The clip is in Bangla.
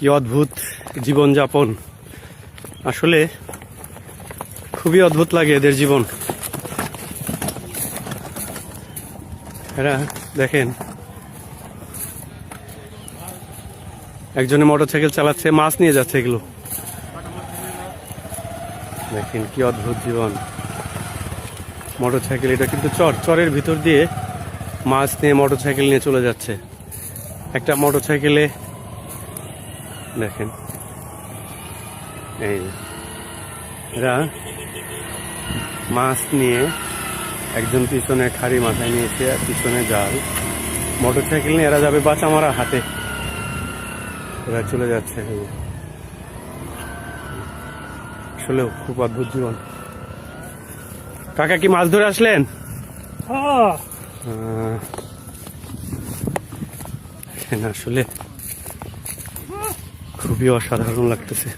কি অদ্ভুত জীবনযাপন, আসলে খুবই অদ্ভুত লাগে এদের জীবন। এরা দেখেন, একজনে মোটরসাইকেল চালাচ্ছে, মাছ নিয়ে যাচ্ছে। এগুলো দেখেন কি অদ্ভুত জীবন। মোটরসাইকেল, এটা কিন্তু চরের ভিতর দিয়ে মাছ নিয়ে মোটরসাইকেল নিয়ে চলে যাচ্ছে। একটা মোটরসাইকেলে দেখেন, এই এরা মাছ নিয়ে, একজন পিছনে খাড়ি মাথায় নিয়েছে আর পিছনে জাল, মোটরসাইকেল নিয়ে এরা যাবে বাঁচামারা হাতে। এরা চলে যাচ্ছে। আসলেও খুব অদ্ভুত জীবন। কাকা কি মাছ ধরে আসলেন? আসলে খুবই অসাধারণ লাগতেছে।